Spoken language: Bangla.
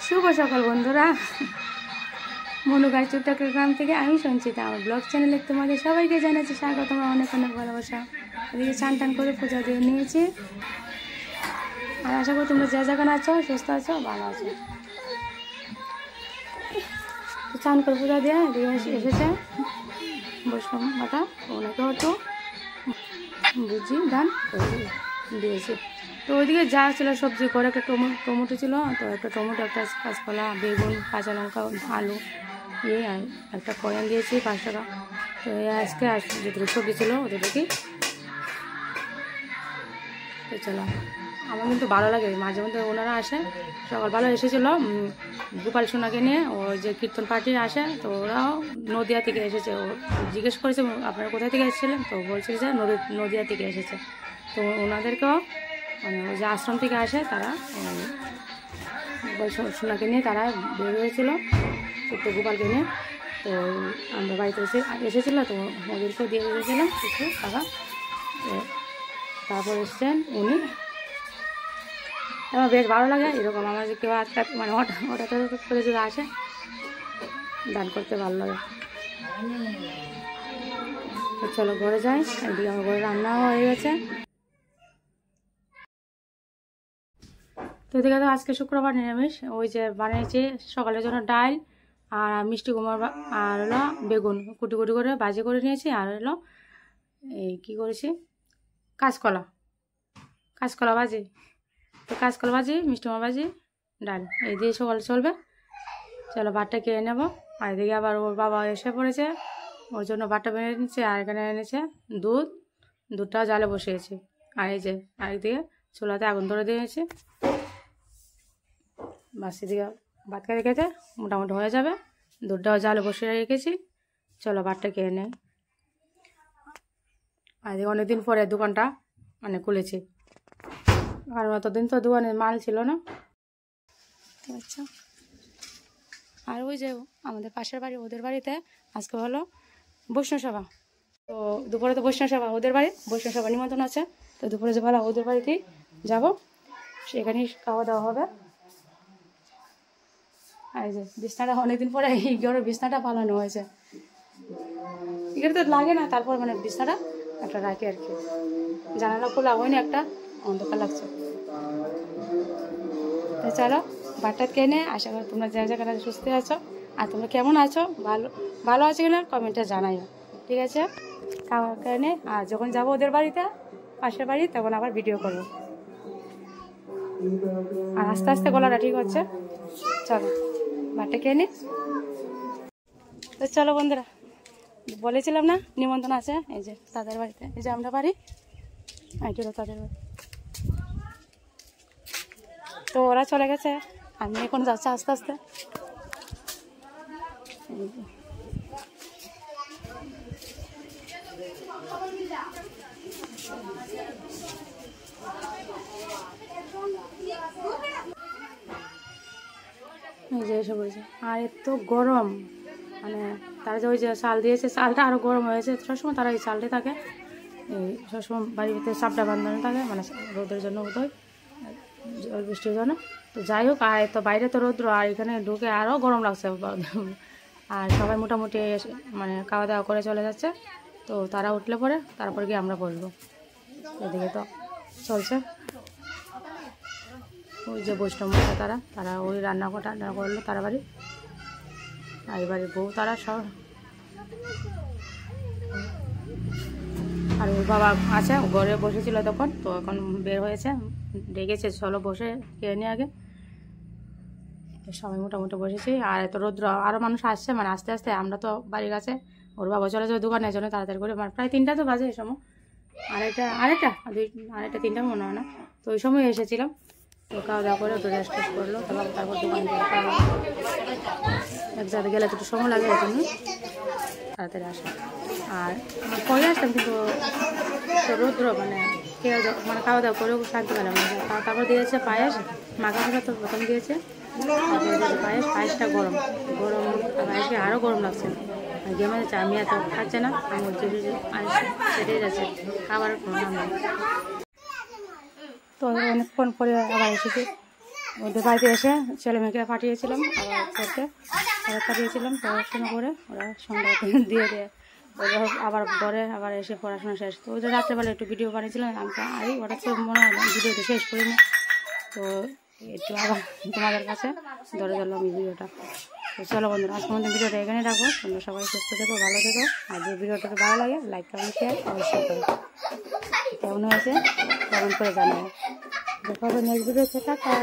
শুভ সকাল বন্ধুরা, মনুগাই চুট্টাকের গ্রাম থেকে আমি সঞ্চিতা। আমার ব্লগ চ্যানেলে তোমাদের সবাইকে জানাচ্ছি স্বাগত, আমার অনেক অনেক ভালোবাসা। এদিকে চান টান করে পূজা দিয়ে নিয়েছি, আর আশা করি তোমরা যে যেখানে আছো সুস্থ আছো, ভালো আছো। চান করে পূজা দিয়ে এদিকে এসেছে বৈষ্ণব মাতা, ওনাকেও একটু বুঝি দান করে দিয়েছি। তো ওইদিকে যা ছিল সবজি করে একটা টমেটো ছিল, তো একটা টমেটো, একটা কাঁচকলা, বেগুন, কাঁচা লঙ্কা, আলু দিয়ে আর একটা কয়েন দিয়েছি 5 টাকা। তো আজকে আর যেটুকু সবজি ছিল ওদেরকে তো চলো। আমার কিন্তু ভালো লাগে, মাঝে মধ্যে ওনারা আসে। সকালবেলা এসেছিলো গোপাল সোনাকে নিয়ে, ওই যে কীর্তন পার্টি আসে, তো ওরাও নদিয়া থেকে এসেছে। ও জিজ্ঞেস করেছে আপনারা কোথায় থেকে এসেছিলেন, তো বলছে যে নদিয়া থেকে এসেছে। তো ওনাদেরকেও মানে ওই যে আশ্রম থেকে আসে, তারা সোনাকে নিয়ে তারা বের হয়েছিল ছোট্ট গোপালকে নিয়ে। তো আমরা বাড়িতে এসেছিলো, তো ওদেরকেও দিয়ে দিয়েছিলাম কিছু টাকা। তারপর এসছেন উনি। আমার বেশ ভালো লাগে এরকম, আমার যে কেউ আজকাল মানে হঠাৎ করে যদি আসে দান করতে ভালো লাগে। তো চলো ঘরে যাই, একদিকে আমার ঘরে রান্নাও হয়ে গেছে। তো এদিকে তো আজকে শুক্রবার নিরামিষ, ওই যে বানিয়েছি সকালের জন্য ডাল আর মিষ্টি কুমড়া, আর হলো বেগুন কুটি কুটি করে ভাজি করে নিয়েছি, আর হলো এই কী করেছি কাঁচকলা ভাজি। তো কাঁচকলা ভাজি, মিষ্টি কুমড়া ভাজি, ডাল, এই দিয়ে সকালে চলবে। চলো ভাতটা খেয়ে নেবো। আর এদিকে আবার ওর বাবা এসে পড়েছে, ওর জন্য ভাতটা বেড়ে নিচ্ছে। আর এখানে এনেছে দুধটাও জালে বসিয়েছি। আর এই যে আরেকদিকে চুলাতে আগুন ধরে দিয়েছি। বাস এদিকে ভাত খেতে খেতে মোটামুটি হয়ে যাবে। দুধটাও জালে বসিয়ে রেখেছি। চলো ভাতটা খেয়ে নেই। আর এদিকে অনেকদিন পরে দোকানটা মানে খুলেছি, কারণ অতদিন তো দোকানে মাল ছিল না। আচ্ছা, আর ওই যে আমাদের পাশের বাড়ি, ওদের বাড়িতে আজকে হলো বৈষ্ণব সভা। তো দুপুরে তো বৈষ্ণব সভা, ওদের বাড়ি বৈষ্ণব সভা নিমন্ত্রণ আছে। তো দুপুরে যে ভালো ওদের বাড়িতেই যাবো, সেখানেই খাওয়া দাওয়া হবে। আর যে বিছনাটা অনেকদিন পরে এই ঘরের বিছনাটা পালানো হয়েছে। এখানে তো লাগে না, তারপর মানে বিছনাটা একটা রাখি আর কি। জানালা খোলা হয়নি, একটা অন্ধকার লাগছে। তো চলো ভাতটা কেনে, আশা করি তোমরা যে জায়গাটা সুস্থ আছো। আর তোমরা কেমন আছো, ভালো আছো কিনা কমেন্টে জানাইও, ঠিক আছে? খাওয়ার কারণে আর যখন যাবো ওদের বাড়িতে, পাশের বাড়ি, তখন আবার ভিডিও করবো। আর আস্তে আস্তে গলাটা ঠিক হচ্ছে। চলো ভাতটা খেয়ে নি। তো চলো বন্ধুরা, বলেছিলাম না নিমন্ত্রণ আছে, এই যে তাদের বাড়িতে, এই যে আমরা বাড়ি, এইগুলো তাদের বাড়ি। তো ওরা চলে গেছে, আমি এখন যাচ্ছি আস্তে আস্তে। এই যে এসে বলছে, আর এত গরম, মানে তারা যে ওই যে চাল দিয়েছে, চালটা আরও গরম হয়েছে। সবসময় তারা এই চালটাই থাকে, এই সবসময় বাড়ির ভিতরে চাপটা বাঁধানো থাকে, মানে রোদের জন্য বোধহয়, জল বৃষ্টির জন্য। তো যাই হোক, আর তো বাইরে তো রৌদ্র, আর এখানে ঢুকে আরও গরম লাগছে। আর সবাই মোটামুটি মানে খাওয়া দাওয়া করে চলে যাচ্ছে। তো তারা উঠলে পরে তারপর গিয়ে আমরা বলবো। এদিকে তো চলছে ওই যে বৈষ্ণব মাতা, তারা ওই রান্না করলো তারা বাড়ি। আর এই বাড়ির বউ তারা সব, আর ওর বাবা আছে ঘরে বসেছিল তখন, তো এখন বের হয়েছে, ডেকেছে চলো বসে খেয়ে নিয়ে আগে। সবাই মোটামুটি বসেছি। আর এত রৌদ্র, আরও মানুষ আসছে, মানে আস্তে আস্তে। আমরা তো বাড়ির কাছে, ওর বাবা চলে যাবে দোকানের জন্য, তাড়াতাড়ি করে, মানে প্রায় 3টা তো বাজে এই সময়, আরেকটা 3টা মনে হয় না। তো ওই সময় এসেছিলাম। তো খাওয়া দাওয়া করে একটু রেস্ট করলো, তারপর দোকান একসাথে গেলে একটু সময় লাগে, এই জন্য তাড়াতাড়ি আসা। আর পরে আসতাম, কিন্তু রৌদ্র মানে মানে খাওয়া দাওয়া করেও শান্তি পেলাম না। তারপর দিয়েছে পায়েস, মাখা তো প্রথম দিয়েছে, তারপরে পায়েসটা গরম, পায়েসকে আরও গরম লাগছে। গেমে যাচ্ছে, আমি এত খাচ্ছে না, আমি সেটে যাচ্ছে, খাবার কোনো নাম নেই। তো অনেকক্ষণ পরে আবার এসেছি। ওদের বাড়িতে এসে ছেলে মেয়েকে পাঠিয়েছিলাম আবার পড়তে, আবার পাঠিয়েছিলাম পড়াশোনা করে, ওরা সন্ধ্যা দিয়ে ওরা আবার পরে আবার এসে পড়াশোনা শেষ। তো ওদের রাত্রেবেলা একটু ভিডিও বানিয়েছিলাম, আমি ওরা তো মনে হয় ভিডিওটা শেষ করিনি, তো একটু আবার তোমাদের কাছে ধরে ধরলাম এই ভিডিওটা। তো চলো বন্ধুরা, আজকের মধ্যে ভিডিওটা এখানে রাখবো। তোমরা সবাই সুস্থ থেকো, ভালো থেকো, আর যে ভিডিওটা ভালো লাগে লাইক কমেন্ট শেয়ার অবশ্যই করো। কেমন হয়েছে কমেন্ট করে জানাবো। দেখা হবে নেক্সট ভিডিওতে। টাটা।